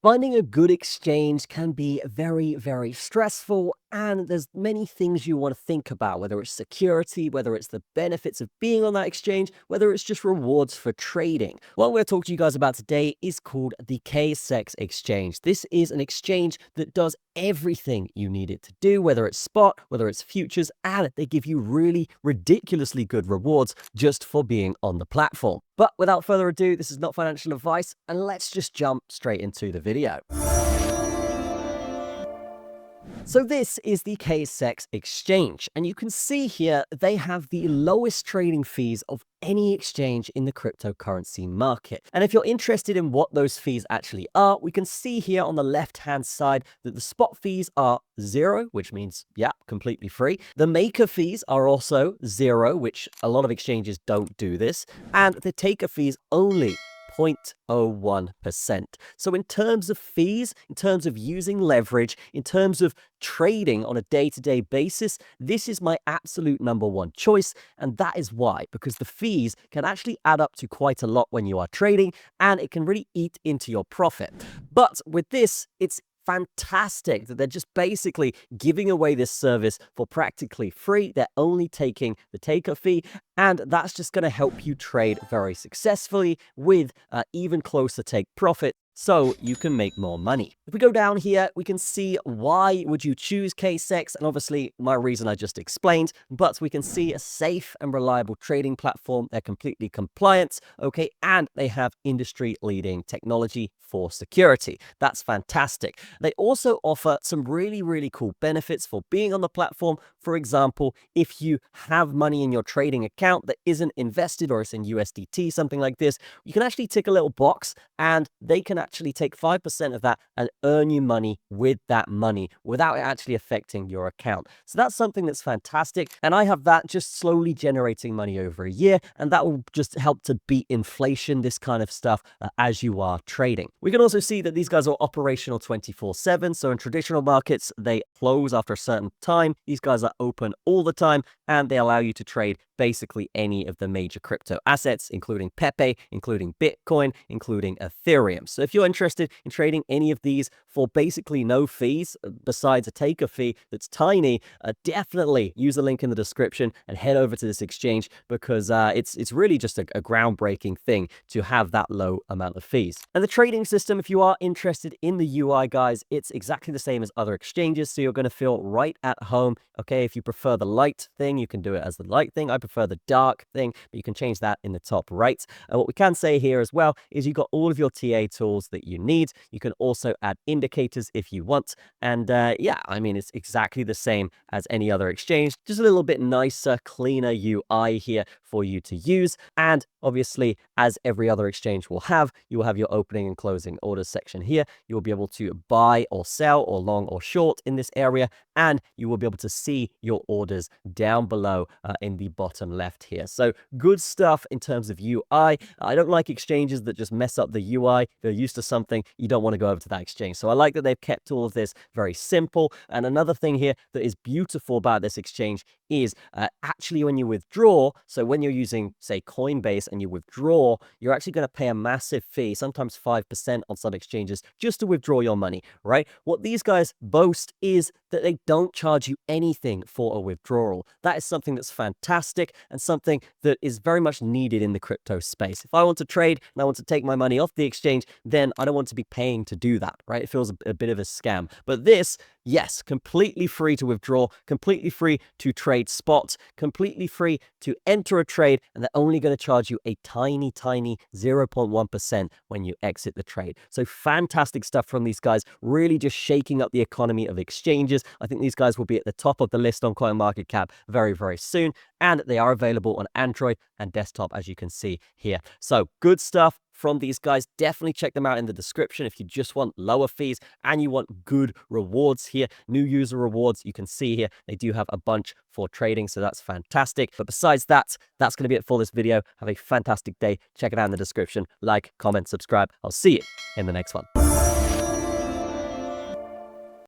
Finding a good exchange can be very, very stressful, and there's many things you want to think about, whether it's security, whether it's the benefits of being on that exchange, whether it's just rewards for trading. What I'm going to talk to you guys about today is called the KCEX exchange. This is an exchange that does everything you need it to do, whether it's spot, whether it's futures, and they give you really ridiculously good rewards just for being on the platform. But without further ado, this is not financial advice, and let's just jump straight into the video. So this is the KCEX exchange, and you can see here they have the lowest trading fees of any exchange in the cryptocurrency market. And if you're interested in what those fees actually are, we can see here on the left-hand side that the spot fees are 0, which means, yeah, completely free. The maker fees are also 0, which a lot of exchanges don't do this. And the taker fees only 0.01%. So in terms of fees, in terms of using leverage, in terms of trading on a day-to-day basis, this is my absolute #1 choice. And that is why, because the fees can actually add up to quite a lot when you are trading, and it can really eat into your profit. But with this, it's fantastic that they're just basically giving away this service for practically free. They're only taking the taker fee, and that's just going to help you trade very successfully with even closer take profit, so you can make more money. If we go down here, we can see why would you choose KCEX, and obviously my reason I just explained, but we can see a safe and reliable trading platform. They're completely compliant, okay, and they have industry-leading technology for security. That's fantastic. They also offer some really, really cool benefits for being on the platform. For example, if you have money in your trading account that isn't invested, or it's in USDT, something like this, you can actually tick a little box, and they can actually take 5% of that and earn you money with that money without it actually affecting your account. So that's something that's fantastic. And I have that just slowly generating money over a year, and that will just help to beat inflation, this kind of stuff, as you are trading. We can also see that these guys are operational 24/7. So in traditional markets, they close after a certain time. These guys are open all the time, and they allow you to trade basically any of the major crypto assets, including Pepe, including Bitcoin, including Ethereum. So if you're interested in trading any of these for basically no fees, besides a taker fee that's tiny, definitely use the link in the description and head over to this exchange, because it's really just a groundbreaking thing to have that low amount of fees. And the trading system, if you are interested in the UI, guys, it's exactly the same as other exchanges, so you're going to feel right at home. Okay, if you prefer the light thing, you can do it as the light thing. I prefer the dark thing, but you can change that in the top right. And what we can say here as well is you've got all of your TA tools that you need. You can also add indicators if you want. And yeah, I mean, it's exactly the same as any other exchange, just a little bit nicer, cleaner UI here for you to use. And obviously, as every other exchange will have, you will have your opening and closing orders section here. You will be able to buy or sell, or long or short in this area, and you will be able to see your orders down below in the bottom left here. So good stuff in terms of UI. I don't like exchanges that just mess up the UI. They're used to something, you don't want to go over to that exchange. So I like that they've kept all of this very simple. And another thing here that is beautiful about this exchange is actually when you withdraw, so when you're using, say, Coinbase and you withdraw, you're actually going to pay a massive fee, sometimes 5% on some exchanges, just to withdraw your money, right? What these guys boast is that they don't charge you anything for a withdrawal. That is something that's fantastic and something that is very much needed in the crypto space. If I want to trade and I want to take my money off the exchange, then I don't want to be paying to do that, right? It feels a bit of a scam. But this, yes, completely free to withdraw, completely free to trade spot, completely free to enter a trade, and they're only going to charge you a tiny, tiny 0.1% when you exit the trade. So fantastic stuff from these guys, really just shaking up the economy of exchanges. I think these guys will be at the top of the list on CoinMarketCap very, very soon, and they are available on Android and desktop, as you can see here. So good stuff from these guys. Definitely check them out in the description if you just want lower fees and you want good rewards here. New user rewards, you can see here, they do have a bunch for trading, so that's fantastic. But besides that, that's going to be it for this video. Have a fantastic day. Check it out in the description. Like, comment, subscribe. I'll see you in the next one.